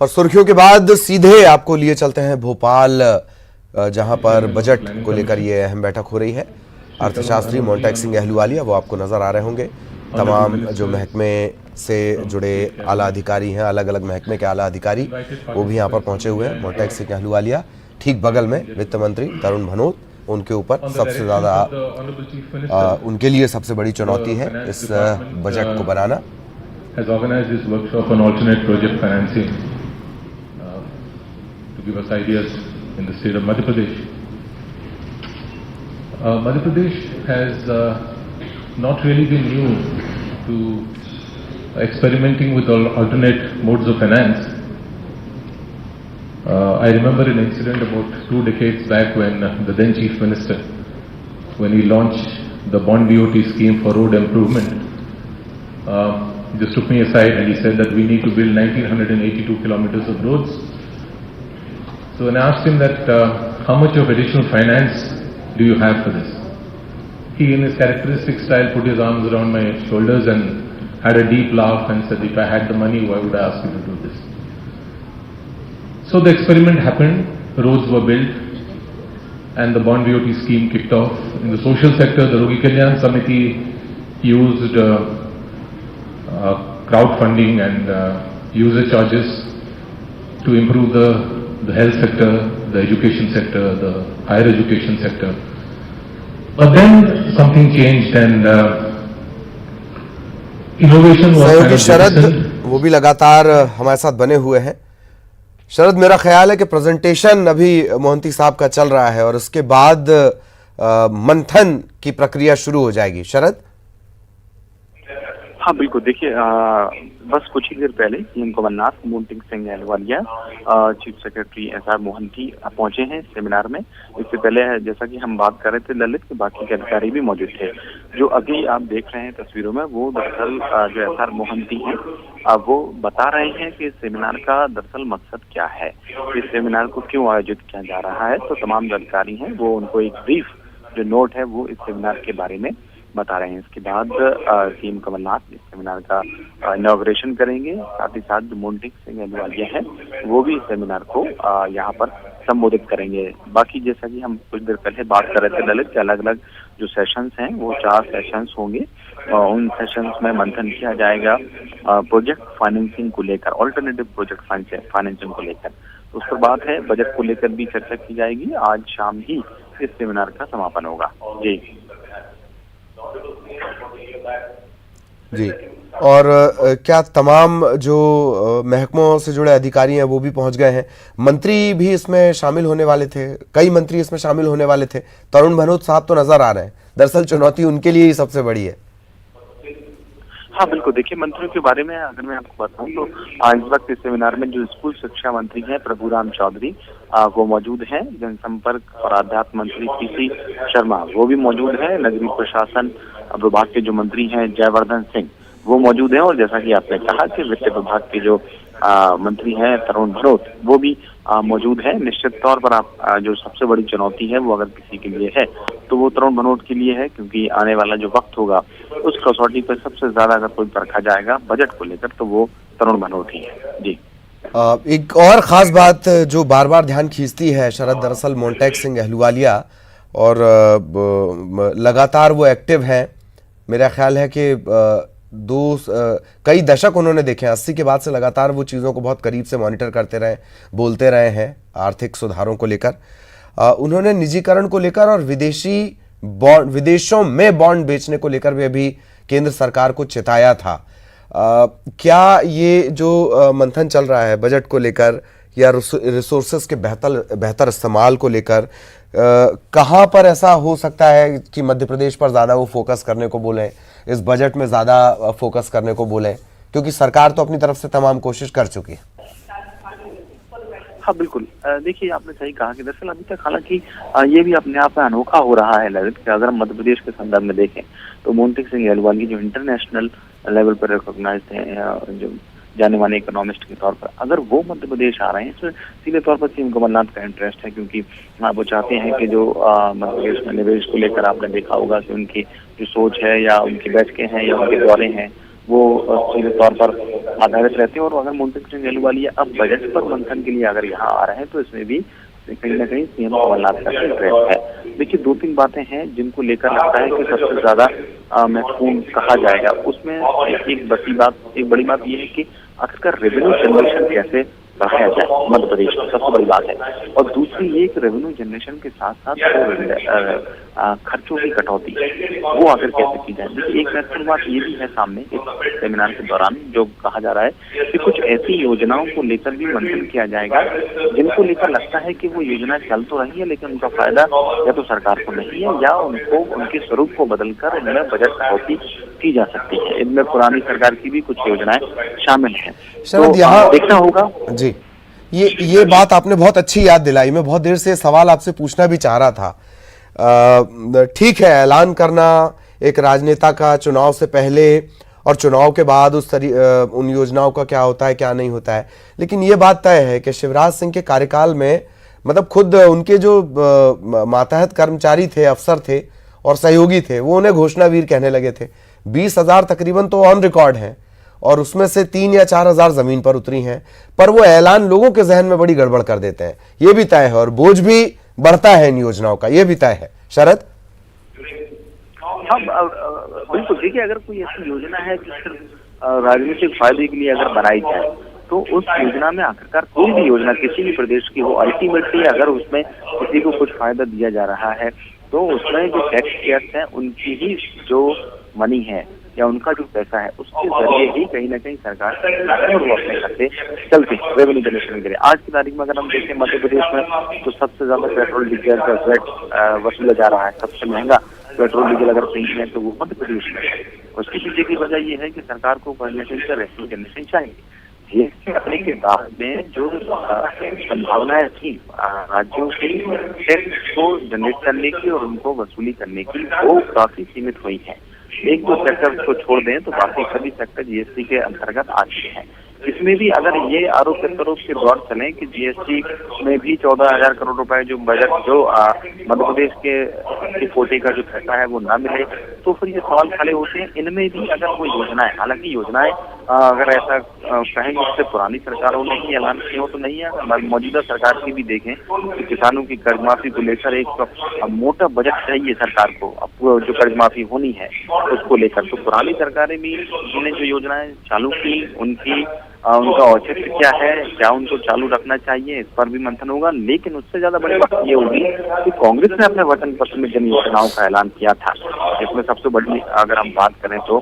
और सुर्खियों के बाद सीधे आपको लिए चलते हैं भोपाल, जहां पर बजट को लेकर ये अहम बैठक हो रही है। अर्थशास्त्री मोंटेक सिंह अहलुवालिया वो आपको नजर आ रहे होंगे। तमाम जो महकमे से जुड़े आला अधिकारी हैं, अलग अलग महकमे के आला अधिकारी, वो भी यहाँ पर पहुंचे हुए हैं। मोंटेक सिंह अहलुवालिया ठीक बगल में वित्त मंत्री तरुण भनोत, उनके ऊपर सबसे ज्यादा उनके लिए सबसे बड़ी चुनौती है इस बजट को बनाना। has organized this workshop on alternate project financing to give us ideas in the state of Madhya Pradesh. Madhya Pradesh has not really been new to experimenting with alternate modes of finance. I remember an incident about 2 decades back when the then Chief Minister, when he launched the bond BOT scheme for road improvement, just took me aside and he said that we need to build 1982 kilometers of roads. So when I asked him that how much of additional finance do you have for this, he in his characteristic style put his arms around my shoulders and had a deep laugh and said, if I had the money, why would I ask you to do this? So the experiment happened, roads were built and the bond BOT scheme kicked off. In the social sector, the Rogi Kalyan Samiti used crowdfunding and user charges to improve the health sector, the education sector, the higher education sector. But then something changed and innovation was kind of शरद वो भी लगातार हमारे साथ बने हुए हैं। शरद, मेरा ख्याल है कि प्रेजेंटेशन अभी मोहंती साहब का चल रहा है और उसके बाद मंथन की प्रक्रिया शुरू हो जाएगी। शरद? हाँ बिल्कुल, देखिए बस कुछ ही देर पहले CM Kamal Nath, Montek Singh Ahluwalia, chief secretary SR Mohanty पहुंचे हैं सेमिनार में। इससे पहले जैसा कि हम बात कर रहे थे ललित के, बाकी के अधिकारी भी मौजूद थे। जो अभी आप देख रहे हैं तस्वीरों में, वो दरअसल जो एसआर मोहंती हैं वो बता रहे हैं कि इस सेमिनार का दरअसल मकसद क्या है, इस सेमिनार को क्यों आयोजित किया जा रहा है। तो तमाम जानकारी है वो उनको एक ब्रीफ जो नोट है वो इस सेमिनार के बारे में बता रहे हैं। इसके बाद सीएम कमल नाथ इस सेमिनार का इनॉग्रेशन करेंगे। साथ ही साथ जो मोंटेक सिंह अहलुवालिया है वो भी इस सेमिनार को यहाँ पर संबोधित करेंगे। बाकी जैसा कि हम कुछ देर पहले बात कर रहे थे ललित के, अलग अलग जो सेशंस हैं वो 4 सेशंस होंगे। उन सेशंस में मंथन किया जाएगा प्रोजेक्ट फाइनेंसिंग को लेकर, ऑल्टरनेटिव प्रोजेक्ट फाइनेंसिंग को लेकर। उसके बाद है बजट को लेकर भी चर्चा की जाएगी। आज शाम ही इस सेमिनार का समापन होगा। जी, और क्या तमाम जो महकमों से जुड़े अधिकारी हैं वो भी पहुंच गए हैं? मंत्री भी इसमें शामिल होने वाले थे, कई मंत्री इसमें शामिल होने वाले थे। तरुण भनोत साहब तो नजर आ रहे हैं, दरअसल चुनौती उनके लिए ही सबसे बड़ी है। हाँ बिल्कुल, देखिए मंत्रियों के बारे में अगर मैं आपको बताऊं तो इस वक्त इस सेमिनार में जो स्कूल शिक्षा मंत्री हैं प्रभुराम चौधरी वो मौजूद हैं। जनसंपर्क और आध्यात्म मंत्री पीसी शर्मा वो भी मौजूद हैं। नगरीय प्रशासन विभाग के जो मंत्री हैं जयवर्धन सिंह वो मौजूद हैं। और जैसा कि आपने कहा कि वित्त विभाग के जो मंत्री हैं तरुण भनोत वो भी मौजूद है। निश्चित तौर पर आप जो सबसे बड़ी चुनौती है वो अगर किसी के लिए है तो वो तरुण भनोत के लिए है, क्योंकि आने वाला जो वक्त होगा उस कसौटी पर सबसे ज्यादा अगर कोई परखा जाएगा बजट को लेकर तो वो तरुण भनोत ही है। जी, एक और खास बात जो बार बार ध्यान खींचती है शरद, दरअसल मोंटेक सिंह अहलुवालिया और लगातार वो एक्टिव हैं। मेरा ख्याल है कि कई दशक उन्होंने देखे हैं, 80 के बाद से लगातार वो चीज़ों को बहुत करीब से मॉनिटर करते रहे, बोलते रहे हैं आर्थिक सुधारों को लेकर। उन्होंने निजीकरण को लेकर और विदेशों में बॉन्ड बेचने को लेकर भी अभी केंद्र सरकार को चिताया था। क्या ये जो मंथन चल रहा है बजट को लेकर या रिसोर्सेस के बेहतर इस्तेमाल को लेकर, कहाँ पर ऐसा हो सकता है कि मध्य प्रदेश पर ज़्यादा वो फोकस करने को बोलें, इस बजट में ज़्यादा फोकस करने को बोलें, क्योंकि सरकार तो अपनी तरफ से तमाम कोशिश कर चुकी है। हाँ बिल्कुल, देखिए आपने सही कहा कि दरअसल अभी तक हालांकि ये भी अपने आप में अनोखा हो रहा है ललित कि अगर हम मध्य प्रदेश के संदर्भ में देखें तो मोंटेक सिंह अहलुवालिया जो इंटरनेशनल लेवल पर रिकॉग्नाइज्ड हैं, जो जाने माने इकोनॉमिस्ट के तौर पर, अगर वो मध्य प्रदेश आ रहे हैं तो सीधे तौर पर सीएम कमल नाथ का इंटरेस्ट है, क्योंकि वो चाहते हैं कि जो मध्य प्रदेश में निवेश को लेकर आपने देखा होगा कि उनकी जो सोच है या उनकी बैठकें हैं या उनके दौरे हैं वो सीधे तौर पर आधारित रहते हैं। और अगर मोन्टेक सिंह अहलुवालिया अब बजट पर मंथन के लिए अगर यहाँ आ रहे हैं तो इसमें भी कहीं ना कहीं सीएम कमल नाथ का इंटरेस्ट है। देखिए, 2-3 बातें हैं जिनको लेकर लगता है कि सबसे ज्यादा महत्वपूर्ण कहा जाएगा। उसमें एक बड़ी बात यह है कि अक्सर रेवेन्यू जनरेशन कैसे बढ़ाया जाए मध्य प्रदेश में, सबसे बड़ी बात है। और दूसरी ये कि रेवेन्यू जनरेशन के साथ साथ खर्चों की कटौती वो आखिर कैसे की जाए। देखिए, एक महत्वपूर्ण बात ये भी है सामने इस सेमिनार के दौरान जो कहा जा रहा है कि कुछ ऐसी योजनाओं को लेकर भी मंथन किया जाएगा जिनको लेकर लगता है कि वो योजना चल तो रही है लेकिन उनका फायदा या तो सरकार को नहीं है या उनको उनके स्वरूप को बदलकर उनमें बजट कटौती की जा सकती है। इनमें पुरानी सरकार की भी कुछ योजनाएं शामिल हैं, तो देखना होगा। जी, ये बात आपने बहुत अच्छी याद दिलाई। मैं बहुत देर से सवाल आपसे पूछना भी चाह रहा था। ठीक है, ऐलान करना एक राजनेता का चुनाव से पहले और चुनाव के बाद उन योजनाओं का क्या होता है क्या नहीं होता है, लेकिन ये बात तय है कि शिवराज सिंह के कार्यकाल में मतलब खुद उनके जो मातहत कर्मचारी थे, अफसर थे और सहयोगी थे, वो उन्हें घोषणावीर कहने लगे थे। 20,000 तकरीबन तो ऑन रिकॉर्ड हैं और उसमें से 3 या 4,000 जमीन पर उतरी हैं, पर वो ऐलान लोगों के जहन में बड़ी गड़बड़ कर देते हैं। ये भी तय है और बोझ भी बढ़ता है इन योजनाओं का, ये भी तय है। शरद? हाँ, बिल्कुल। देखिए, अगर कोई ऐसी योजना है जो सिर्फ राजनीतिक फायदे के लिए अगर बनाई जाए तो उस योजना में आखिरकार कोई भी योजना किसी भी प्रदेश की हो, अल्टीमेटली अगर उसमें किसी को कुछ फायदा दिया जा रहा है तो उसमें जो टैक्स पेयर्स हैं उनकी ही जो मनी है या उनका जो पैसा है उसके जरिए ही कहीं ना कहीं सरकार और वो अपने खर्चे चलते हैं रेवेन्यू जनरेशन के लिए। आज की तारीख में अगर हम देखें मध्य प्रदेश में तो सबसे ज्यादा पेट्रोल डीजल का वैट वसूला जा रहा है। सबसे महंगा पेट्रोल डीजल अगर कहीं है तो वो मध्य प्रदेश में है। उसके पीछे की वजह ये है कि सरकार को कहीं ना कहीं रेवेन्यू जनरेशन चाहिए। जीएसटी आने के बाद में जो संभावनाएं थी राज्यों की टैक्स को जनरेट करने की और उनको वसूली करने की, वो काफी सीमित हुई है। एक दो सेक्टर को छोड़ दें तो बाकी सभी सेक्टर जीएसटी के अंतर्गत आ चुके हैं। इसमें भी अगर ये आरोप प्रत्यारोप के दौर चले कि जीएसटी में भी 14,000 करोड़ रुपए जो बजट जो मध्य प्रदेश के कोटे का जो पैसा है वो ना मिले तो फिर ये सवाल खड़े होते हैं। इनमें भी अगर कोई योजनाएं, हालांकि योजनाएं अगर ऐसा कहेंगे इससे पुरानी सरकारों ने ही ऐलान किए हो तो नहीं है, मौजूदा सरकार की भी देखें कि किसानों की कर्ज माफी को लेकर एक मोटा बजट चाहिए सरकार को, अब जो कर्ज माफी होनी है उसको लेकर। तो पुरानी सरकारें भी जिन्होंने जो योजनाएं चालू की उनका औचित्य क्या है, क्या उनको चालू रखना चाहिए, इस पर भी मंथन होगा। लेकिन उससे ज्यादा बड़ी बात ये होगी कि कांग्रेस ने अपने वचन पत्र में जिन योजनाओं का ऐलान किया था, इसमें सबसे बड़ी अगर हम बात करें तो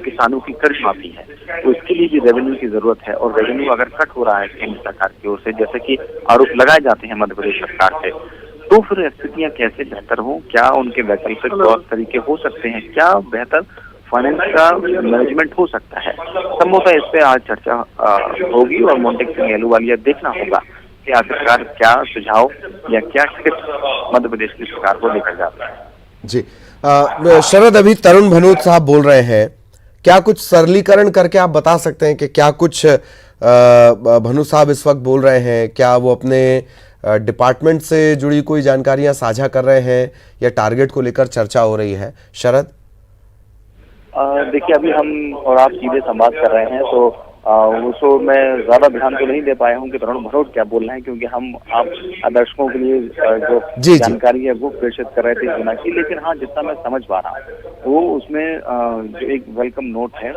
किसानों की कर्ज माफी है, तो इसके लिए भी रेवेन्यू की जरूरत है। और रेवेन्यू अगर कट हो रहा है केंद्र सरकार की ओर से, जैसे कि आरोप लगाए जाते हैं मध्य प्रदेश सरकार से, तो फिर स्थितियां कैसे बेहतर हो, क्या उनके वैकल्पिक तौर तरीके हो सकते हैं, क्या बेहतर फाइनेंस का मैनेजमेंट हो सकता है। संभवतः इस पे आज चर्चा होगी और मोन्टेक सिंह अहलुवालिया देखना होगा कि आखिरकार क्या सुझाव या क्या टिप्स मध्य प्रदेश की सरकार को लेकर जाता है। जी, शरद, अभी तरुण भनोत साहब बोल रहे हैं, क्या कुछ सरलीकरण करके आप बता सकते हैं कि क्या कुछ भनोत साहब इस वक्त बोल रहे हैं? क्या वो अपने डिपार्टमेंट से जुड़ी कोई जानकारियां साझा कर रहे हैं या टारगेट को लेकर चर्चा हो रही है? शरद? देखिए, अभी हम और आप सीधे संवाद कर रहे हैं तो उसको मैं ज्यादा ध्यान तो नहीं दे पाया हूँ कि तरुण भनोट क्या बोल रहे हैं, क्योंकि हम आप दर्शकों के लिए जो जानकारी है वो प्रेषित कर रहे थे योजना की। लेकिन हाँ, जितना मैं समझ पा रहा हूँ वो उसमें जो एक वेलकम नोट है,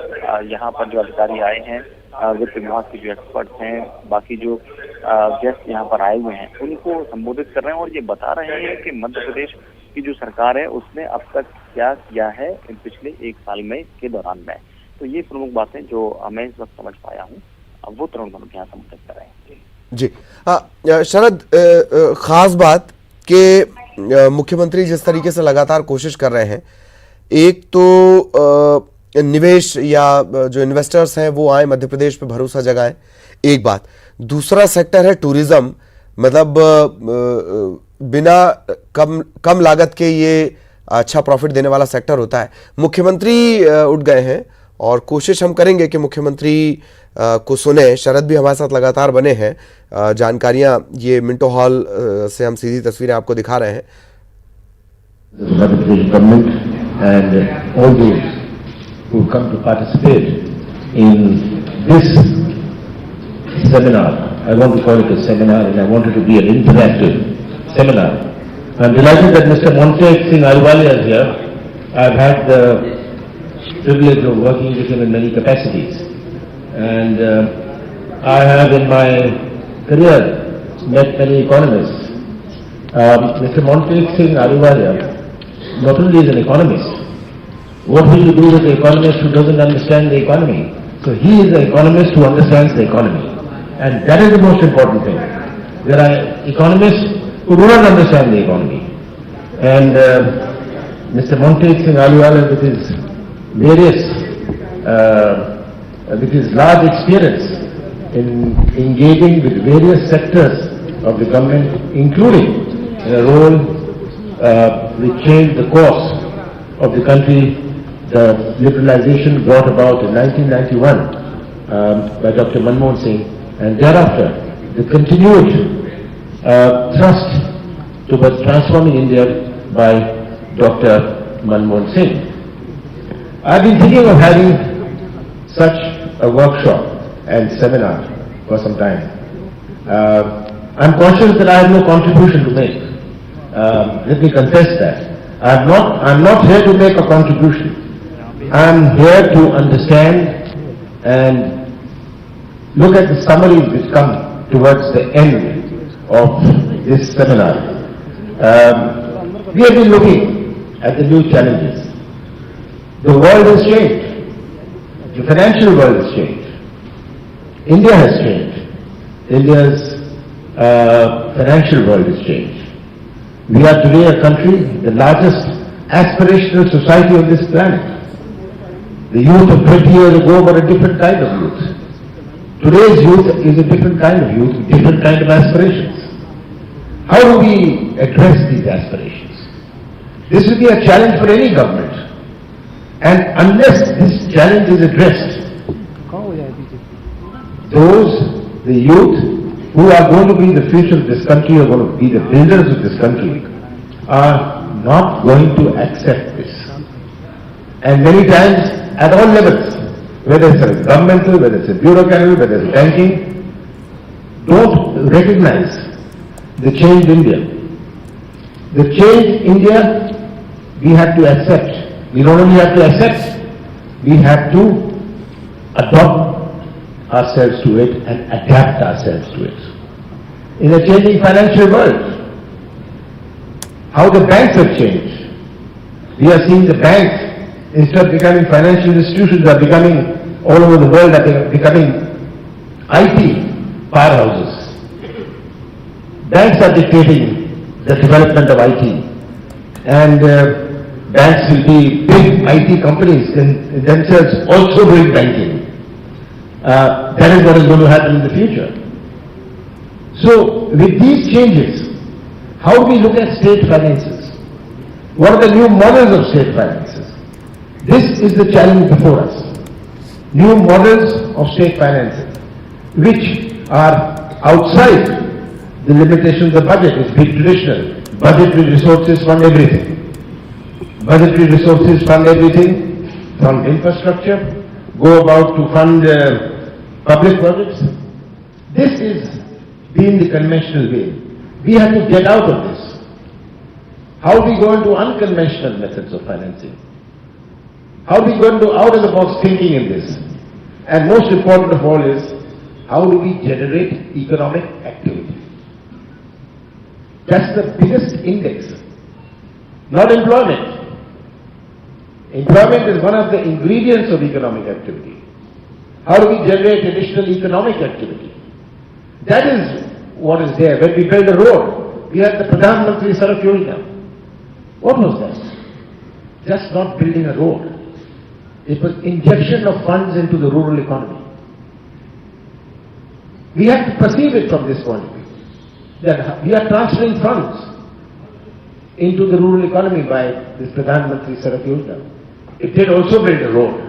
यहाँ पर जो अधिकारी आए हैं, वित्त विभाग के जो एक्सपर्ट हैं, बाकी जो गेस्ट यहाँ पर आए हुए हैं, उनको संबोधित कर रहे हैं और ये बता रहे हैं कि मध्य प्रदेश की जो सरकार है उसने अब तक क्या किया है इन पिछले 1 साल में के दौरान में। तो ये प्रमुख बातें जो मैं इस वक्त समझ पाया हूँ, अब वो तरुण भनोट यहाँ संबोधित कर रहे हैं। जी, शरद, खास बात कि मुख्यमंत्री जिस तरीके से लगातार कोशिश कर रहे हैं, एक तो निवेश या जो इन्वेस्टर्स हैं वो आए मध्य प्रदेश पे भरोसा जगाएं, एक बात। दूसरा सेक्टर है टूरिज्म, मतलब बिना कम लागत के ये अच्छा प्रॉफिट देने वाला सेक्टर होता है। मुख्यमंत्री उठ गए हैं और कोशिश हम करेंगे कि मुख्यमंत्री को सुने। शरद भी हमारे साथ लगातार बने हैं, जानकारियां ये मिंटो हॉल से हम सीधी तस्वीरें आपको दिखा रहे हैं। Madhya Pradesh government and all those who have come to participate in this seminar. I want to call it a seminar, and I want it to be an interactive seminar. I'm delighted that Mr. Montek Singh Ahluwalia is here. I've had the privilege of working with him in many capacities, and I have in my career met many economists. Mr. Montek Singh Ahluwalia not only is an economist. What will you do with an economist who doesn't understand the economy? So he is an economist who understands the economy, and that is the most important thing. There are economists who do not understand the economy, and Mr. Montek Singh Ahluwalia, with his with his large experience in engaging with various sectors of the government, including in a role which changed the course of the country, the liberalization brought about in 1991 by Dr. Manmohan Singh, and thereafter the continued thrust towards transforming India by Dr. Manmohan Singh. I've been thinking of having such a workshop and seminar for some time. I'm conscious that I have no contribution to make. Let me confess that. I'm not here to make a contribution. I'm here to understand and look at the summaries which come towards the end of this seminar. We have been looking at the new challenges. The world has changed. The financial world has changed. India has changed. India's financial world has changed. We are today a country, the largest aspirational society on this planet. The youth of 20 years ago were a different kind of youth. Today's youth is a different kind of youth, with different kind of aspirations. How do we address these aspirations? This will be a challenge for any government. And unless this challenge is addressed, the youth who are going to be the future of this country, are going to be the builders of this country, are not going to accept this. And many times, at all levels, whether it's a governmental, whether it's a bureaucratic, whether it's banking, don't recognize the changed India. The changed India, we have to accept. We not only have to accept, we have to adopt ourselves to it and adapt ourselves to it. In a changing financial world, how the banks have changed. We are seeing the banks, instead of becoming financial institutions, are becoming, all over the world, are becoming IT powerhouses. Banks are dictating the development of IT, and banks will be big IT companies in themselves also doing banking. That is what is going to happen in the future. So, with these changes, how do we look at state finances? What are the new models of state finances? This is the challenge before us. New models of state finances, which are outside the limitations of budget. It's been traditional. Budgetary resources fund everything. Budgetary resources fund everything, fund infrastructure, go about to fund public projects. This is being the conventional way. We have to get out of this. How do we go into unconventional methods of financing? How do we go into out-of-the-box thinking in this? And most important of all is, how do we generate economic activity? That's the biggest index, not employment. Employment is one of the ingredients of economic activity. How do we generate additional economic activity? That is what is there. When we build a road, we had the Pradhan Mantri Sadak Yojana. What was that? Just not building a road. It was injection of funds into the rural economy. We have to perceive it from this point of view, that we are transferring funds into the rural economy by this Pradhan Mantri Sadak Yojana. It did also build a road,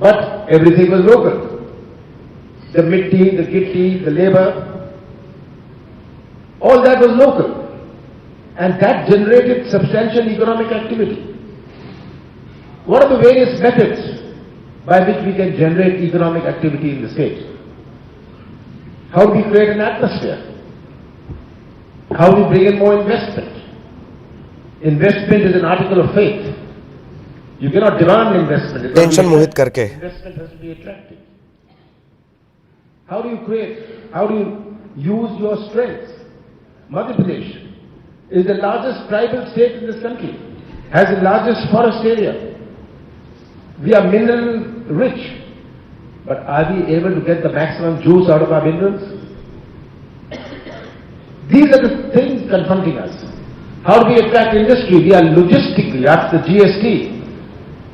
but everything was local. The mitti, the kitty, the labor, all that was local, and that generated substantial economic activity. what are the various methods by which we can generate economic activity in the state? How do we create an atmosphere? How do we bring in more investment? Investment is an article of faith. You cannot demand investment. Tension मोहित करके Investment has to be attractive. How do you create? How do you use your strengths? Madhya Pradesh is the largest tribal state in this country, has the largest forest area. We are mineral rich, but are we able to get the maximum juice out of our minerals? These are the things confronting us. How do we attract industry? We are logistically, after the GST,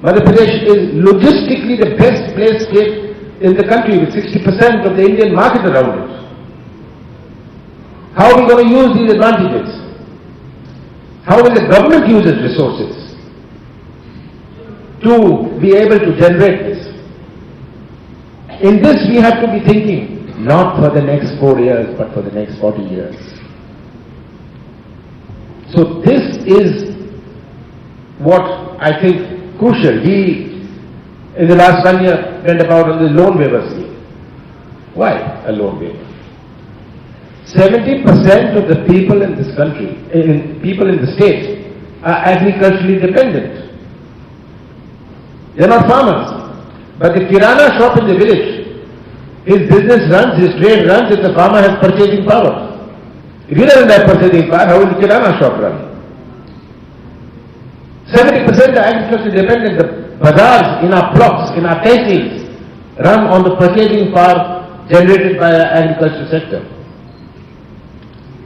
Madhya Pradesh is logistically the best placed state in the country with 60% of the Indian market around it. How are we going to use these advantages? How will the government use its resources to be able to generate this? In this we have to be thinking not for the next 4 years but for the next 40 years. So this is what I think crucial. We in the last 1 year went about on the loan waiver scheme. Why a loan waiver? 70% of the people in this country, people in the state, are agriculturally dependent. They are not farmers. But the kirana shop in the village, his business runs, his trade runs if the farmer has purchasing power. If he doesn't have purchasing power, how will the kirana shop run? 70% are agriculturally dependent. The bazaars in our blocks, in our tehsils, run on the purchasing power generated by our agricultural sector.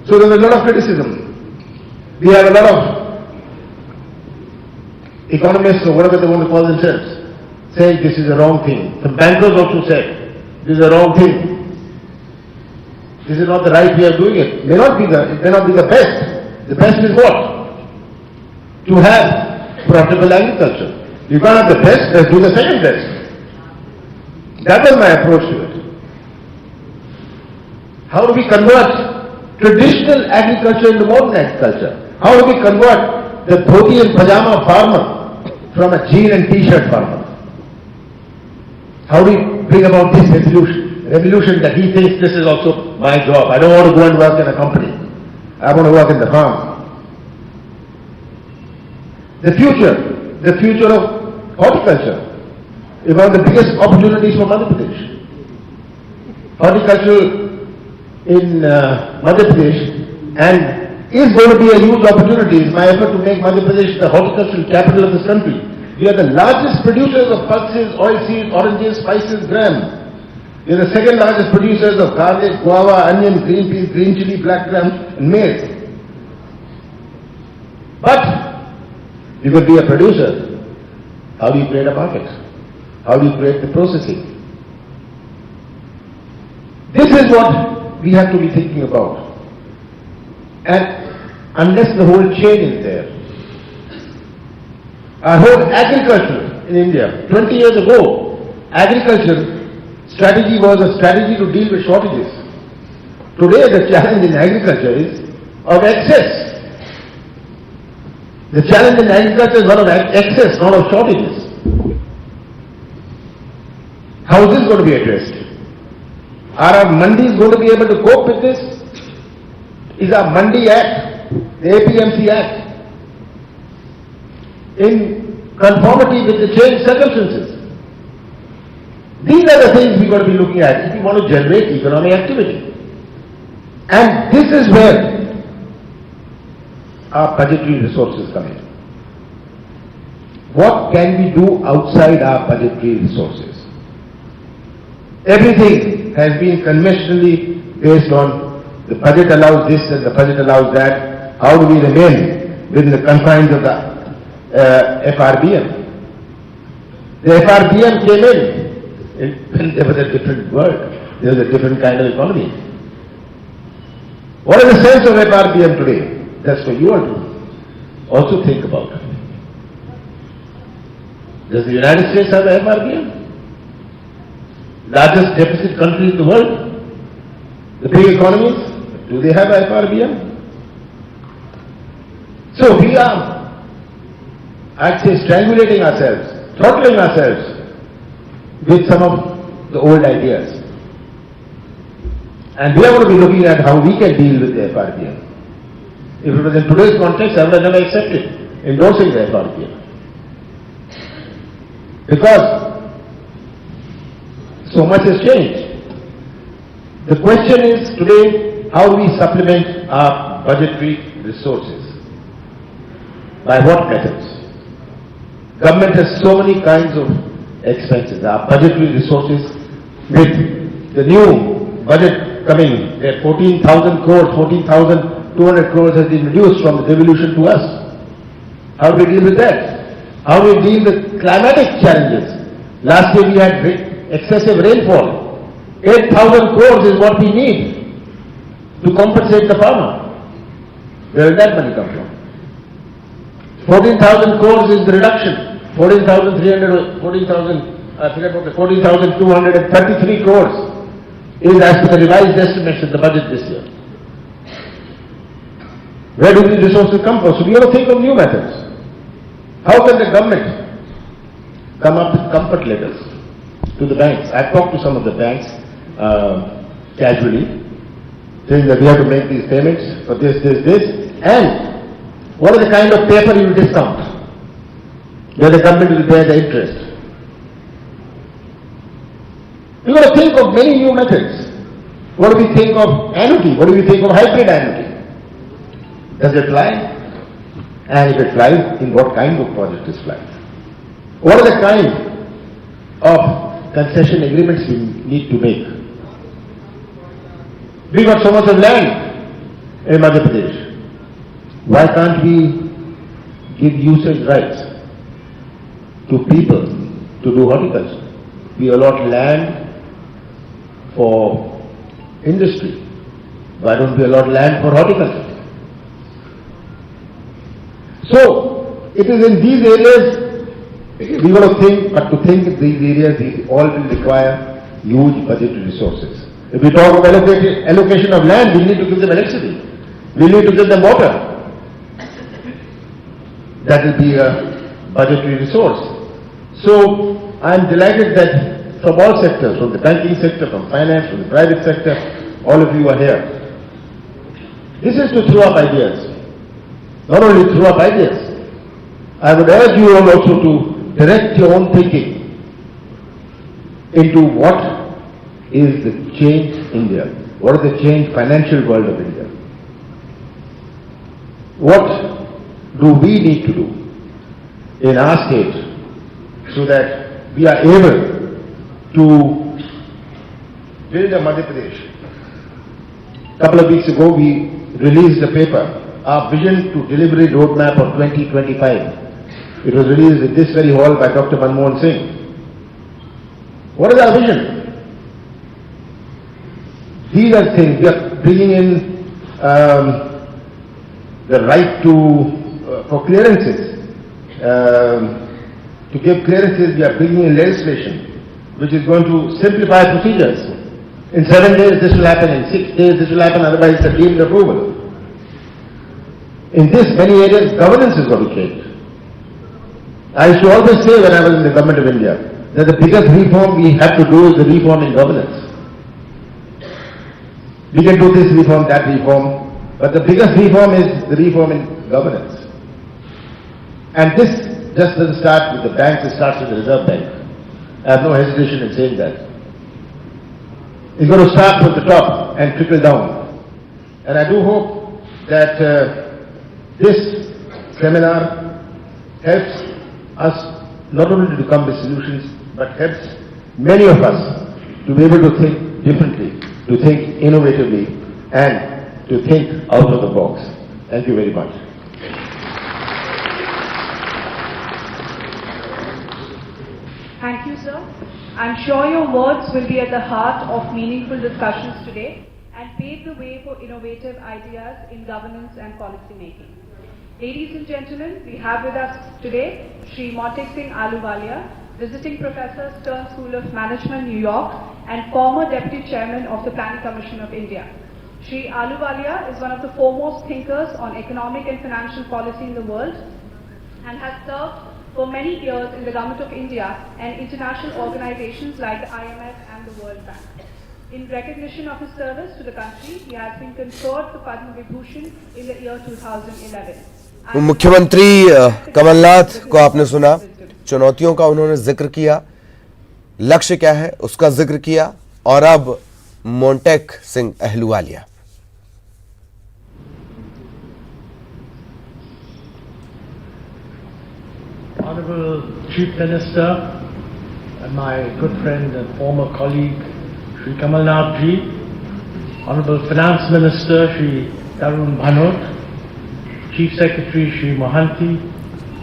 So there is a lot of criticism. We have a lot of economists or whatever they want to call themselves saying this is the wrong thing. The bankers also said this is the wrong thing. This is not the right way of doing it. It may not be the best. The best is what? To have profitable agriculture. You can't have the best, let's do the second best. That was my approach to it. How do we convert traditional agriculture into modern agriculture? How do we convert the dhoti and pajama farmer from a jean and t-shirt farmer? How do we bring about this revolution that he thinks this is also my job? I don't want to go and work in a company. I want to work in the farm. The future of horticulture is one of the biggest opportunities for Madhya Pradesh. Horticulture in Madhya Pradesh and is going to be a huge opportunity. It's my effort to make Madhya Pradesh the horticultural capital of this country. We are the largest producers of pulses, oilseeds, oranges, spices, gram. We are the second largest producers of garlic, guava, onion, green peas, green chili, black gram and maize. But you could be a producer. How do you create a market? How do you create the processing? This is what we have to be thinking about. And unless the whole chain is there, our whole agriculture in India, 20 years ago, agriculture strategy was a strategy to deal with shortages. Today the challenge in agriculture is of excess. The challenge in agriculture is one of excess, not of shortages. How is this going to be addressed? Are our mandis going to be able to cope with this? Is our Mandi Act, the APMC Act, in conformity with the changed circumstances? These are the things we've got to be looking at if we want to generate economic activity. And this is where our budgetary resources come in. What can we do outside our budgetary resources? Everything has been conventionally based on the budget allows this and the budget allows that. How do we remain within the confines of the FRBM? The FRBM came in, there was a different world, there was a different kind of economy. What is the sense of FRBM today? That's what you all to also think about. Does the United States have a FRBM? Largest deficit country in the world? The big economies? Do they have a FRBM? So we are, I'd say, strangulating ourselves throttling ourselves with some of the old ideas. And we are going to be looking at how we can deal with the FRPM. If it was in today's context, I would have never accepted endorsing the FRPM. Because so much has changed. The question is today, how do we supplement our budgetary resources? By what methods? Government has so many kinds of expenses. Our budgetary resources, with the new budget coming, there 14,000 crores, 14,200 crores has been reduced from the devolution to us. How do we deal with that? How do we deal with climatic challenges? Last year we had excessive rainfall. 8,000 crores is what we need to compensate the farmer. Where will that money come from? 14,000 crores is the reduction. 14,233 crores is as per the revised estimates in the budget this year. Where do these resources come from? So we have to think of new methods. How can the government come up with comfort letters to the banks? I've talked to some of the banks casually, saying that we have to make these payments for this, and what is the kind of paper you will discount? Where the government will bear the interest. We've got to think of many new methods. What do we think of annuity? What do we think of hybrid annuity? Does it fly? And if it flies, in what kind of project is flying? What are the kind of concession agreements we need to make? We got so much of land in Madhya Pradesh. Why can't we give usage rights to people to do horticulture? We allot land for industry. Why don't we allot land for horticulture? So, it is in these areas we got to think, but to think in these areas, we all will require huge budgetary resources. If we talk of allocation of land, we need to give them electricity. We need to give them water. That will be a budgetary resource. So, I am delighted that from all sectors, from the banking sector, from finance, from the private sector, all of you are here. This is to throw up ideas. Not only throw up ideas, I would urge you all also to direct your own thinking into what is the changed India, what is the changed financial world of India. What do we need to do in our state so that we are able to build a Madhya Pradesh? A couple of weeks ago we released a paper, our vision to delivery roadmap of 2025. It was released in this very hall by Dr. Montek Singh. What is our vision? These are things. We are bringing in the right to for clearances. To give clearances, we are bringing in legislation which is going to simplify procedures. In 7 days this will happen, in 6 days this will happen, otherwise it's a deemed approval. In this, many areas, governance is going to change. I used to always say when I was in the government of India, that the biggest reform we have to do is the reform in governance. We can do this reform, that reform, but the biggest reform is the reform in governance. And this just doesn't start with the banks, it starts with the Reserve Bank. I have no hesitation in saying that. It's going to start from the top and trickle down. And I do hope that this seminar helps us not only to come with solutions, but helps many of us to be able to think differently, to think innovatively, and to think out of the box. Thank you very much. Thank you, sir. I'm sure your words will be at the heart of meaningful discussions today and pave the way for innovative ideas in governance and policy making. Ladies and gentlemen, we have with us today Shri Montek Singh Ahluwalia, Visiting Professor, Stern School of Management, New York, and former Deputy Chairman of the Planning Commission of India. Shri Ahluwalia is one of the foremost thinkers on economic and financial policy in the world and has served for many years in the Government of India and international organizations like the IMF and the World Bank. In recognition of his service to the country, he has been conferred the Padma Vibhushan in the year 2011. मुख्यमंत्री कमल नाथ को आपने सुना, चुनौतियों का उन्होंने जिक्र किया, लक्ष्य क्या है उसका जिक्र किया, और अब Montek Singh Ahluwalia. Honorable Chief Minister and my good friend and former colleague Shri Kamal Nath ji, Honorable Finance Minister Shri Tarun Bhanot, Chief Secretary Shri Mohanty,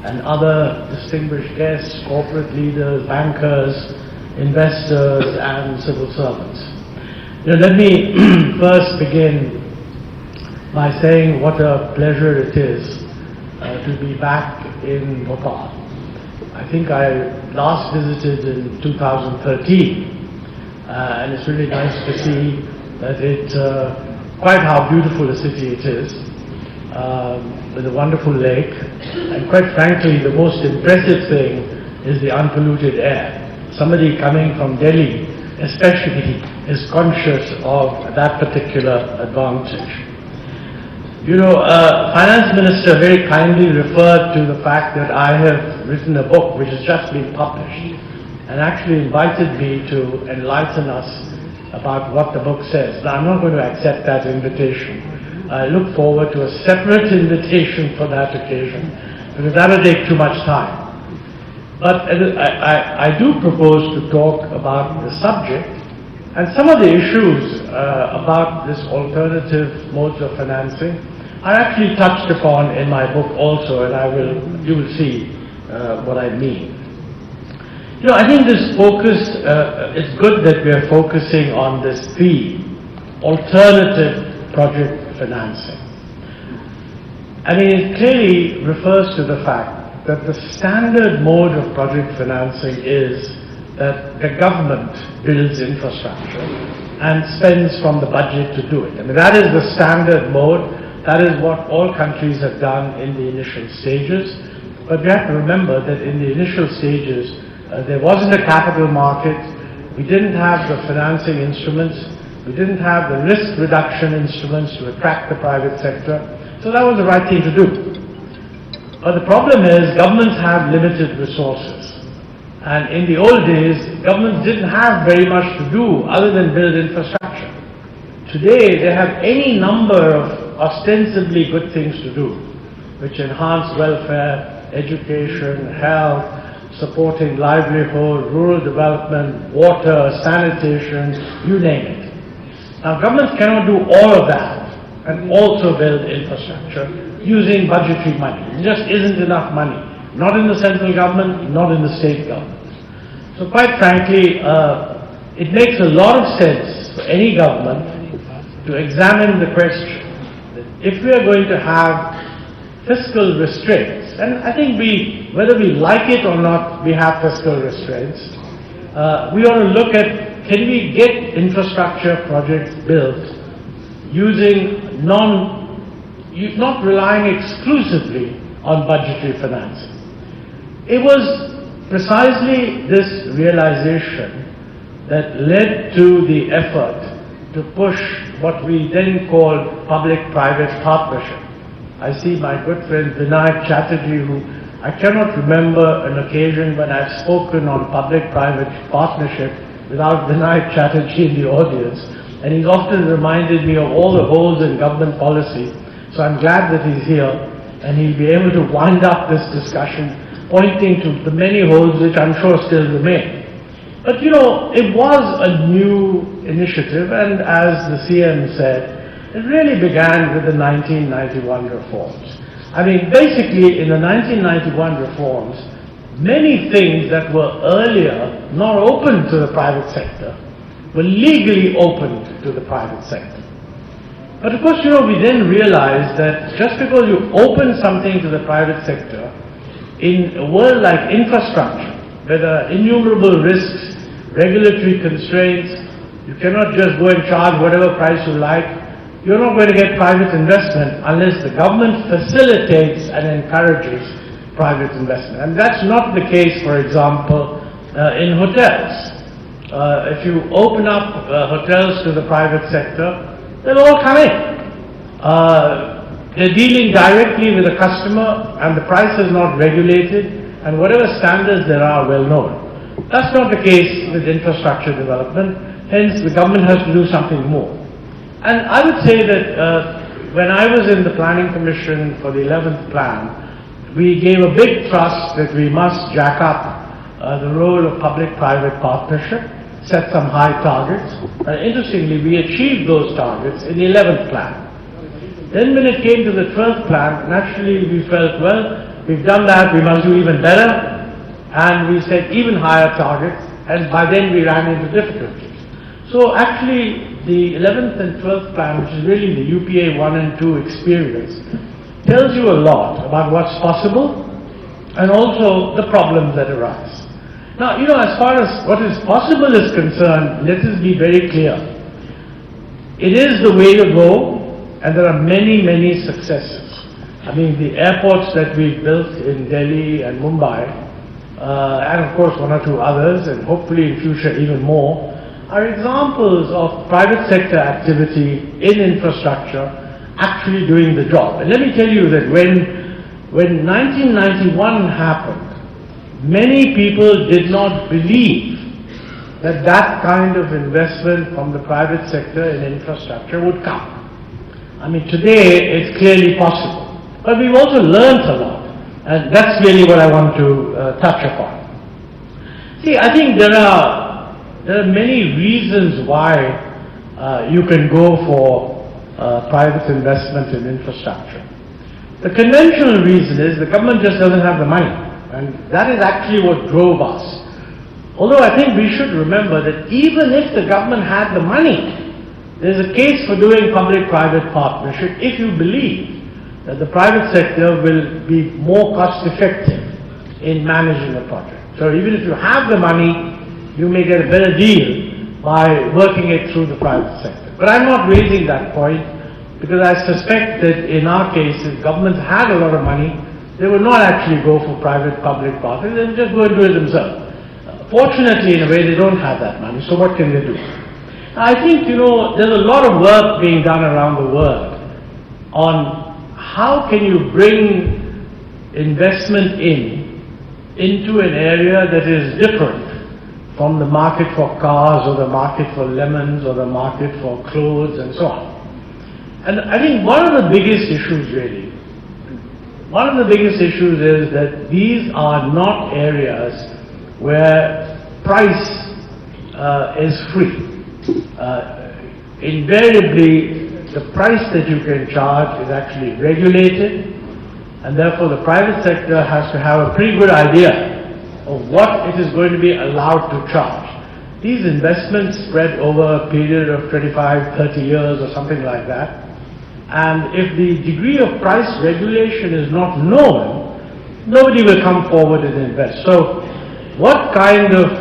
and other distinguished guests, corporate leaders, bankers, investors and civil servants. Let me first begin by saying what a pleasure it is to be back in Bhopal. I think I last visited in 2013 and it's really nice to see that quite how beautiful a city it is, with a wonderful lake, and quite frankly the most impressive thing is the unpolluted air. Somebody coming from Delhi especially is conscious of that particular advantage. Finance Minister very kindly referred to the fact that I have written a book which has just been published and actually invited me to enlighten us about what the book says. Now, I'm not going to accept that invitation. I look forward to a separate invitation for that occasion because that will take too much time. But I do propose to talk about the subject and some of the issues about this alternative modes of financing are actually touched upon in my book also, and you will see what I mean. I think this focus, it's good that we are focusing on this theme, alternative project financing. I mean, it clearly refers to the fact that the standard mode of project financing is that the government builds infrastructure and spends from the budget to do it. I mean, that is the standard mode. That is what all countries have done in the initial stages. But we have to remember that in the initial stages, there wasn't a capital market. We didn't have the financing instruments. We didn't have the risk reduction instruments to attract the private sector. So that was the right thing to do. But the problem is governments have limited resources. And in the old days, governments didn't have very much to do other than build infrastructure. Today, they have any number of ostensibly good things to do, which enhance welfare, education, health, supporting livelihood, rural development, water, sanitation, you name it. Now, governments cannot do all of that and also build infrastructure using budgetary money. There just isn't enough money. Not in the central government, not in the state government. So quite frankly, it makes a lot of sense for any government to examine the question that if we are going to have fiscal restraints, and I think whether we like it or not, we have fiscal restraints, we ought to look at, can we get infrastructure projects built using not relying exclusively on budgetary financing. It was precisely this realization that led to the effort to push what we then called public-private partnership. I see my good friend Vinayak Chatterjee, who I cannot remember an occasion when I've spoken on public-private partnership without Vinayak Chatterjee in the audience, and he's often reminded me of all the holes in government policy. So I'm glad that he's here and he'll be able to wind up this discussion pointing to the many holes which I'm sure still remain. But it was a new initiative, and as the CM said, it really began with the 1991 reforms. I mean, basically in the 1991 reforms, many things that were earlier not open to the private sector were legally opened to the private sector. But of course, we then realized that just because you open something to the private sector, in a world like infrastructure, where there are innumerable risks, regulatory constraints, you cannot just go and charge whatever price you like, you're not going to get private investment unless the government facilitates and encourages private investment. And that's not the case, for example, in hotels. If you open up hotels to the private sector, they'll all come in. They're dealing directly with the customer, and the price is not regulated, and whatever standards there are well known. That's not the case with infrastructure development. Hence, the government has to do something more. And I would say that when I was in the Planning Commission for the 11th Plan, we gave a big thrust that we must jack up the role of public-private partnership, set some high targets. And interestingly, we achieved those targets in the 11th Plan. Then when it came to the 12th Plan, naturally we felt, well, we've done that, we must do even better. And we set even higher targets, and by then we ran into difficulties. So actually, the 11th and 12th Plan, which is really the UPA 1 and 2 experience, tells you a lot about what's possible and also the problems that arise. Now, as far as what is possible is concerned, let us be very clear. It is the way to go, and there are many, many successes. I mean, the airports that we've built in Delhi and Mumbai, and of course one or two others, and hopefully in future even more, are examples of private sector activity in infrastructure actually doing the job. And let me tell you that when 1991 happened, many people did not believe that that kind of investment from the private sector in infrastructure would come. I mean, today it's clearly possible. But we've also learned a lot. And that's really what I want to touch upon. See, I think there are many reasons why you can go for private investment in infrastructure. The conventional reason is the government just doesn't have the money, and that is actually what drove us. Although I think we should remember that even if the government had the money, there's a case for doing public-private partnership if you believe that the private sector will be more cost-effective in managing the project. So even if you have the money, you may get a better deal by working it through the private sector. But I'm not raising that point because I suspect that in our case, if governments had a lot of money, they would not actually go for private-public partnership, they would just go and do it themselves. Fortunately, in a way, they don't have that money, so what can they do? I think, there's a lot of work being done around the world on how can you bring investment into an area that is different from the market for cars or the market for lemons or the market for clothes and so on. And I think one of the biggest issues is that these are not areas where price is free. Invariably, the price that you can charge is actually regulated, and therefore the private sector has to have a pretty good idea of what it is going to be allowed to charge. These investments spread over a period of 25, 30 years or something like that, and if the degree of price regulation is not known, nobody will come forward and invest. So what kind of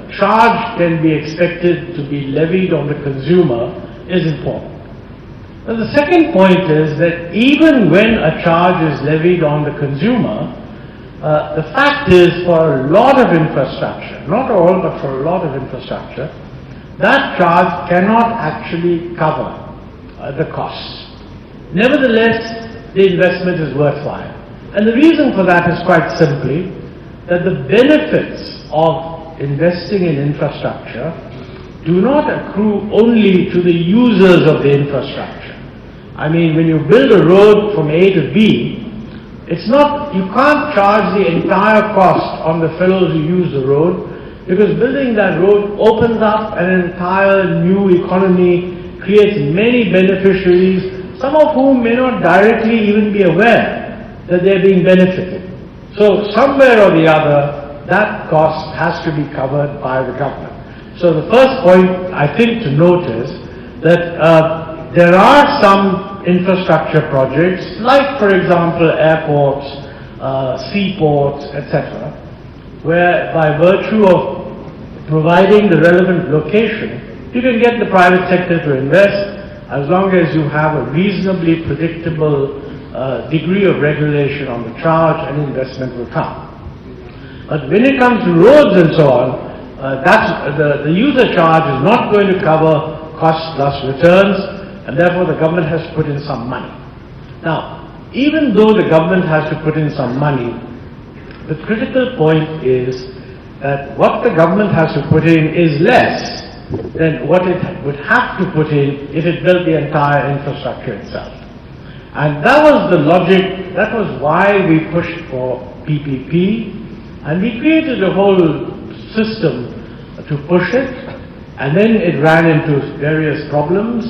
charge can be expected to be levied on the consumer is important. Now the second point is that even when a charge is levied on the consumer, the fact is for a lot of infrastructure, not all, but for a lot of infrastructure, that charge cannot actually cover the costs. Nevertheless, the investment is worthwhile. And the reason for that is quite simply that the benefits of investing in infrastructure do not accrue only to the users of the infrastructure. I mean, when you build a road from A to B, you can't charge the entire cost on the fellows who use the road, because building that road opens up an entire new economy, creates many beneficiaries, some of whom may not directly even be aware that they're being benefited. So somewhere or the other, that cost has to be covered by the government. So the first point I think to note is that there are some infrastructure projects, like for example airports, seaports, etc., where by virtue of providing the relevant location, you can get the private sector to invest as long as you have a reasonably predictable degree of regulation on the charge and investment will come. But when it comes to roads and so on, the user charge is not going to cover cost plus returns, and therefore the government has to put in some money. Now, even though the government has to put in some money, the critical point is that what the government has to put in is less than what it would have to put in if it built the entire infrastructure itself. And that was the logic, that was why we pushed for PPP, and we created a whole system to push it, and then it ran into various problems.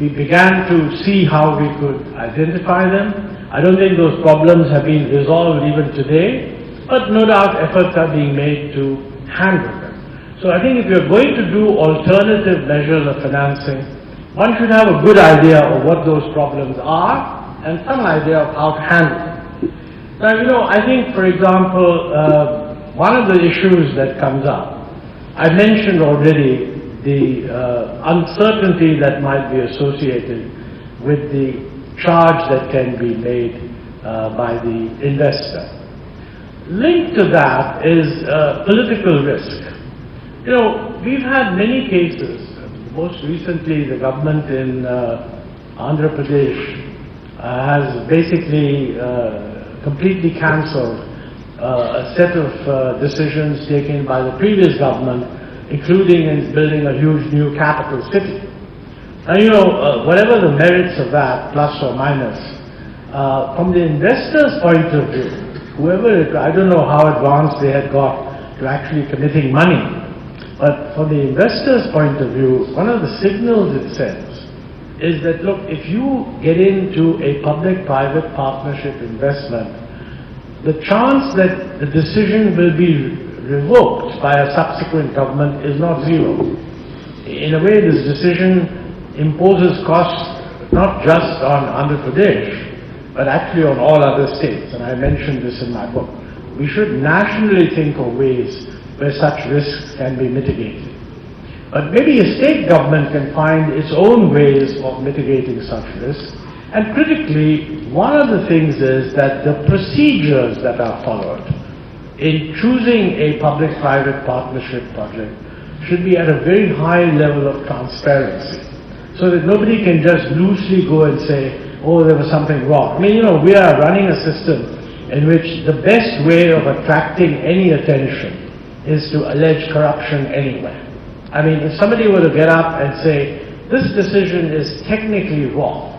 We began to see how we could identify them. I don't think those problems have been resolved even today, but no doubt efforts are being made to handle them. So I think if you're going to do alternative measures of financing, one should have a good idea of what those problems are and some idea of how to handle them. Now, I think, for example, one of the issues that comes up, I mentioned already the uncertainty that might be associated with the charge that can be made by the investor. Linked to that is political risk. We've had many cases. Most recently, the government in Andhra Pradesh has basically completely cancelled a set of decisions taken by the previous government, including in building a huge new capital city. Now, whatever the merits of that, plus or minus, from the investor's point of view, I don't know how advanced they had got to actually committing money, but from the investor's point of view, one of the signals it sends is that, look, if you get into a public-private partnership investment, the chance that the decision will be revoked by a subsequent government is not zero. In a way, this decision imposes costs not just on Andhra Pradesh, but actually on all other states, and I mentioned this in my book. We should nationally think of ways where such risks can be mitigated. But maybe a state government can find its own ways of mitigating such risks. And critically, one of the things is that the procedures that are followed in choosing a public-private partnership project should be at a very high level of transparency, so that nobody can just loosely go and say, oh, there was something wrong. We are running a system in which the best way of attracting any attention is to allege corruption anywhere. If somebody were to get up and say, this decision is technically wrong,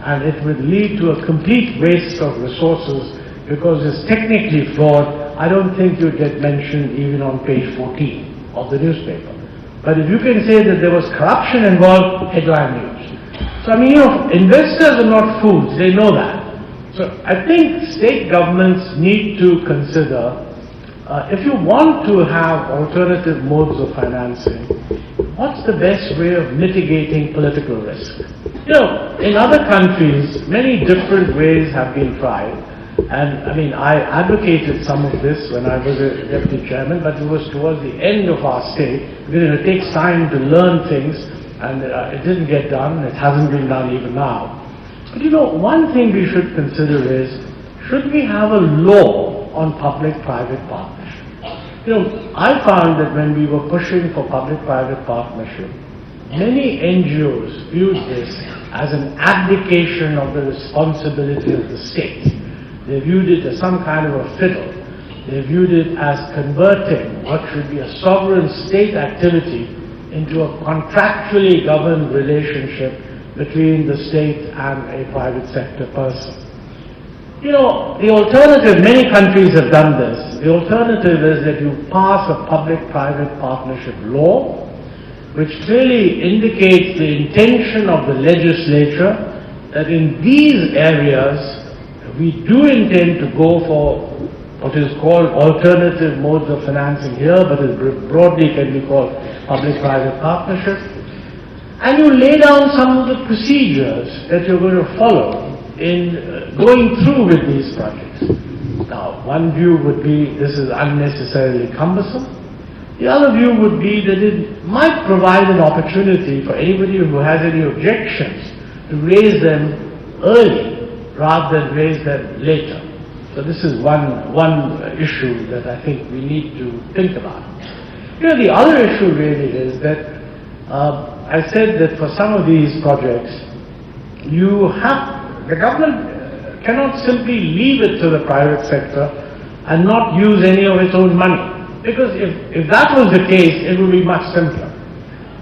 and it would lead to a complete waste of resources because it's technically flawed, I don't think you'd get mentioned even on page 14 of the newspaper. But if you can say that there was corruption involved, headline news. So investors are not fools, they know that. So I think state governments need to consider, if you want to have alternative modes of financing, what's the best way of mitigating political risk? In other countries, many different ways have been tried. And I advocated some of this when I was a deputy chairman, but it was towards the end of our stay, because it takes time to learn things, and it didn't get done. It hasn't been done even now. But one thing we should consider is, should we have a law on public-private partnership? I found that when we were pushing for public-private partnership, many NGOs viewed this as an abdication of the responsibility of the state. They viewed it as some kind of a fiddle. They viewed it as converting what should be a sovereign state activity into a contractually governed relationship between the state and a private sector person. The alternative, many countries have done this. The alternative is that you pass a public-private partnership law, which clearly indicates the intention of the legislature that in these areas we do intend to go for what is called alternative modes of financing here, but it broadly can be called public-private partnership. And you lay down some of the procedures that you're going to follow in going through with these projects. Now, one view would be this is unnecessarily cumbersome. The other view would be that it might provide an opportunity for anybody who has any objections to raise them early rather than raise them later. So this is one issue that I think we need to think about. The other issue really is that I said that for some of these projects, the government cannot simply leave it to the private sector and not use any of its own money. Because if that was the case, it would be much simpler.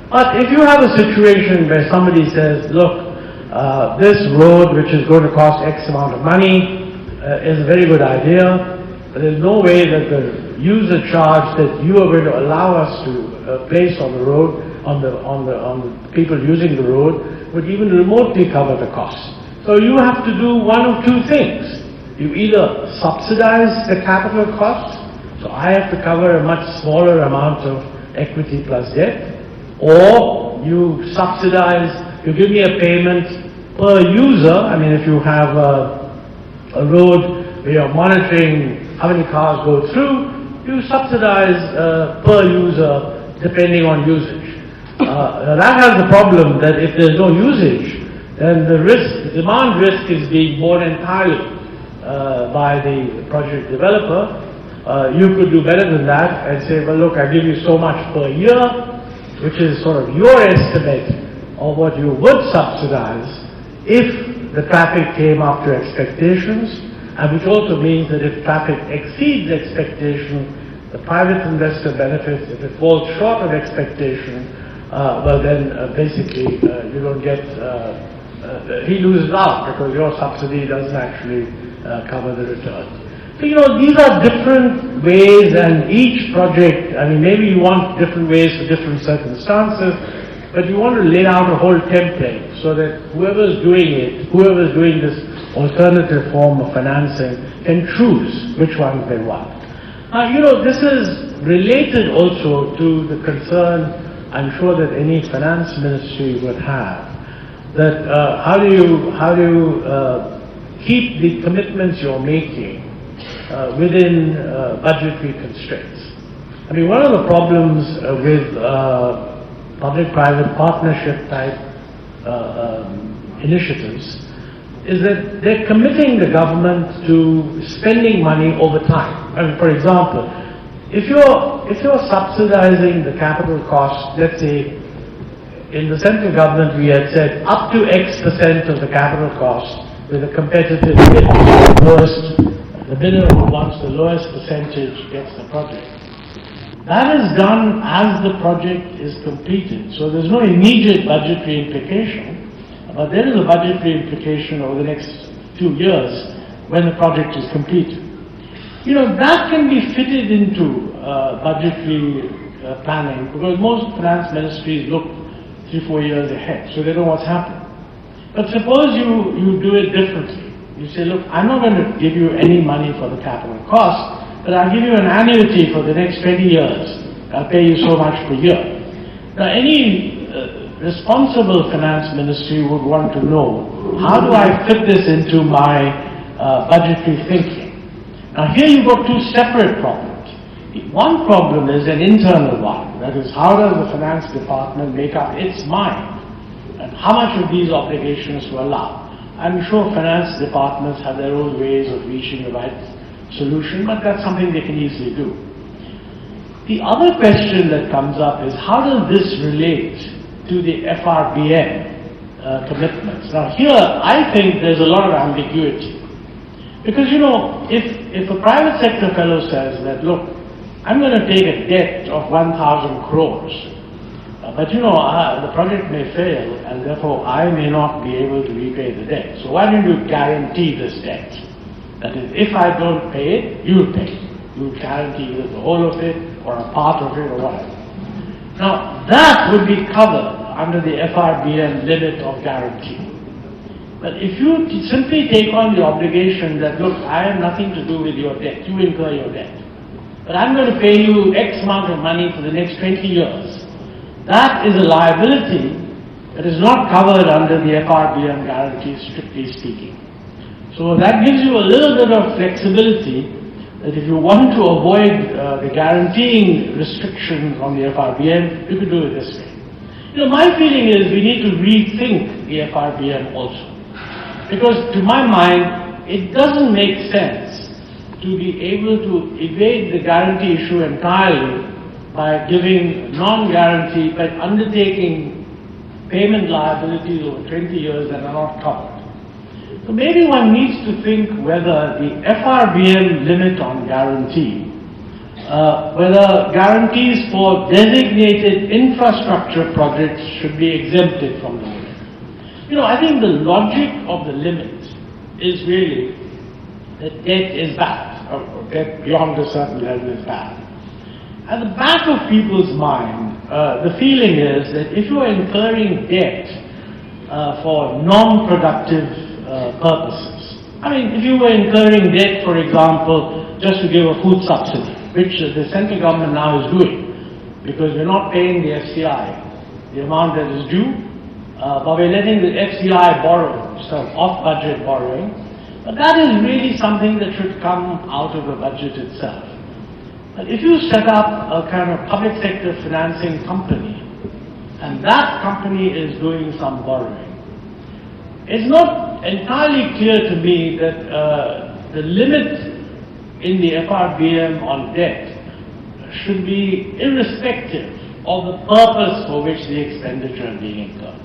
But if you have a situation where somebody says, look, this road which is going to cost X amount of money is a very good idea, but there's no way that the user charge that you are going to allow us to place on the road, on the people using the road, would even remotely cover the cost. So you have to do one of two things. You either subsidize the capital cost, so I have to cover a much smaller amount of equity plus debt, or you subsidize, you give me a payment per user. I mean, if you have a road where you're monitoring how many cars go through, you subsidize per user depending on usage. That has the problem that if there's no usage, then the demand risk is being borne entirely by the project developer. You could do better than that and say, well, look, I give you so much per year, which is sort of your estimate of what you would subsidize if the traffic came up to expectations, and which also means that if traffic exceeds expectation, the private investor benefits. If it falls short of expectation, well then basically you don't get, he loses out because your subsidy doesn't actually cover the return. So these are different ways, and each project, I mean, maybe you want different ways for different circumstances, but you want to lay out a whole template so that whoever's doing this alternative form of financing can choose which ones they want. Now, this is related also to the concern I'm sure that any finance ministry would have, that how do you keep the commitments you're making within budgetary constraints. I mean, one of the problems with public-private partnership type initiatives is that they're committing the government to spending money over time. I mean, for example, if you're subsidizing the capital cost, let's say in the central government we had said up to X% of the capital cost with a competitive bid, the bidder who wants the lowest percentage gets the project. That is done as the project is completed. So there's no immediate budgetary implication, but there is a budgetary implication over the next few years when the project is completed. That can be fitted into budgetary planning, because most finance ministries look 3-4 years ahead, so they know what's happening. But suppose you do it differently. You say, look, I'm not going to give you any money for the capital cost, but I'll give you an annuity for the next 20 years. I'll pay you so much per year. Now, any responsible finance ministry would want to know, how do I fit this into my budgetary thinking? Now, here you've got two separate problems. One problem is an internal one. That is, how does the finance department make up its mind and how much of these obligations to allow? I'm sure finance departments have their own ways of reaching the right solution, but that's something they can easily do. The other question that comes up is, how does this relate to the FRBM commitments? Now here, I think there's a lot of ambiguity. Because if a private sector fellow says that, look, I'm going to take a debt of 1,000 crores, but the project may fail, and therefore I may not be able to repay the debt. So why don't you guarantee this debt? That is, if I don't pay it, you'll pay it. You'll guarantee either the whole of it, or a part of it, or whatever. Now, that would be covered under the FRBM limit of guarantee. But if you simply take on the obligation that, look, I have nothing to do with your debt, you incur your debt, but I'm going to pay you X amount of money for the next 20 years, that is a liability that is not covered under the FRBM guarantee, strictly speaking. So that gives you a little bit of flexibility that if you want to avoid the guaranteeing restrictions on the FRBM, you could do it this way. My feeling is we need to rethink the FRBM also. Because to my mind, it doesn't make sense to be able to evade the guarantee issue entirely by giving non-guarantee, by undertaking payment liabilities over 20 years that are not covered. So maybe one needs to think whether the FRBM limit on guarantee, whether guarantees for designated infrastructure projects should be exempted from the limit. I think the logic of the limit is really that debt is bad, or debt beyond a certain level is bad. At the back of people's mind, the feeling is that if you are incurring debt for non-productive purposes, if you were incurring debt, for example, just to give a food subsidy, which the central government now is doing, because we're not paying the FCI, the amount that is due, but we're letting the FCI borrow, so off-budget borrowing. But that is really something that should come out of the budget itself. But if you set up a kind of public sector financing company, and that company is doing some borrowing, it's not entirely clear to me that the limit in the FRBM on debt should be irrespective of the purpose for which the expenditure is being incurred.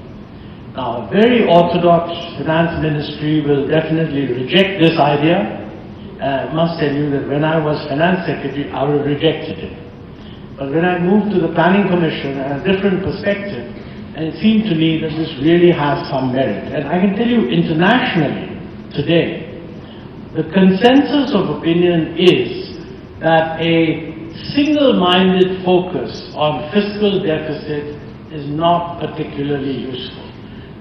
Now, a very orthodox finance ministry will definitely reject this idea. I must tell you that when I was finance secretary, I would have rejected it. But when I moved to the planning commission, I had a different perspective, and it seemed to me that this really has some merit. And I can tell you internationally today, the consensus of opinion is that a single-minded focus on fiscal deficit is not particularly useful,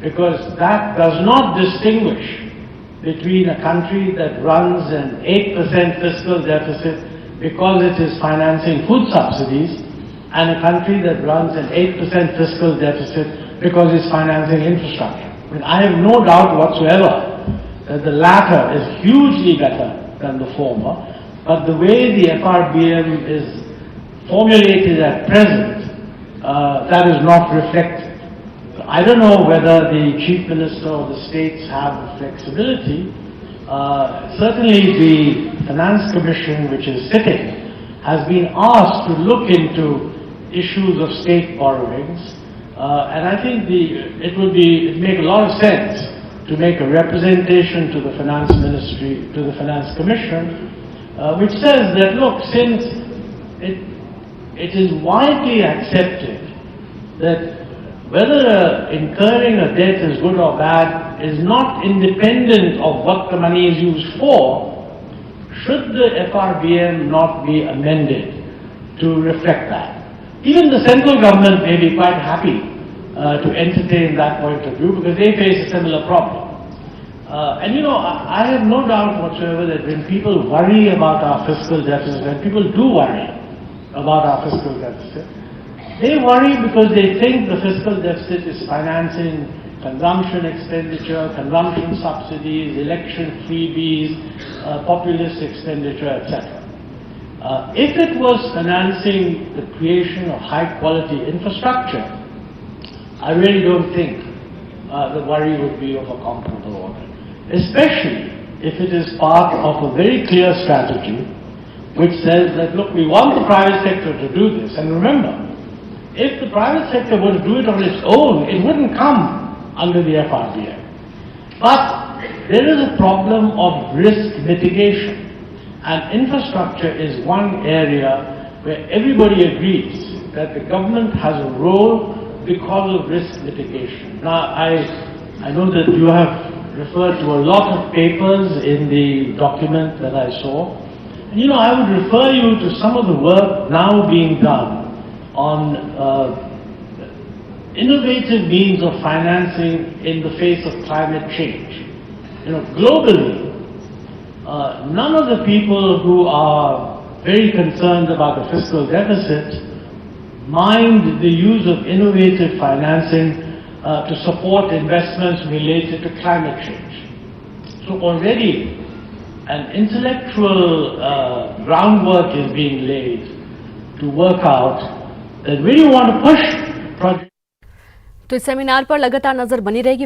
because that does not distinguish between a country that runs an 8% fiscal deficit because it is financing food subsidies and a country that runs an 8% fiscal deficit because it's financing infrastructure. I have no doubt whatsoever that the latter is hugely better than the former, but the way the FRBM is formulated at present, that is not reflected. I don't know whether the Chief Minister or the states have the flexibility. Certainly the Finance Commission, which is sitting, has been asked to look into issues of state borrowings, and I think it would make a lot of sense to make a representation to the Finance Ministry, to the Finance Commission, which says that, look, since it is widely accepted that whether incurring a debt is good or bad is not independent of what the money is used for, should the FRBM not be amended to reflect that? Even the central government may be quite happy to entertain that point of view, because they face a similar problem. I have no doubt whatsoever that when people worry about our fiscal deficit, when people do worry about our fiscal deficit, they worry because they think the fiscal deficit is financing consumption expenditure, consumption subsidies, election freebies, populist expenditure, etc. If it was financing the creation of high-quality infrastructure, I really don't think the worry would be of a comparable order, especially if it is part of a very clear strategy which says that, look, we want the private sector to do this. And remember, if the private sector were to do it on its own, it wouldn't come under the FRBM. But there is a problem of risk mitigation, and infrastructure is one area where everybody agrees that the government has a role because of risk mitigation. Now, I know that you have referred to a lot of papers in the document that I saw. And, I would refer you to some of the work now being done on innovative means of financing in the face of climate change. Globally, none of the people who are very concerned about the fiscal deficit mind the use of innovative financing to support investments related to climate change. So already an intellectual groundwork is being laid to work out that when you want to push projects. तो इस seminar पर लगातार नजर बनी रहेगी।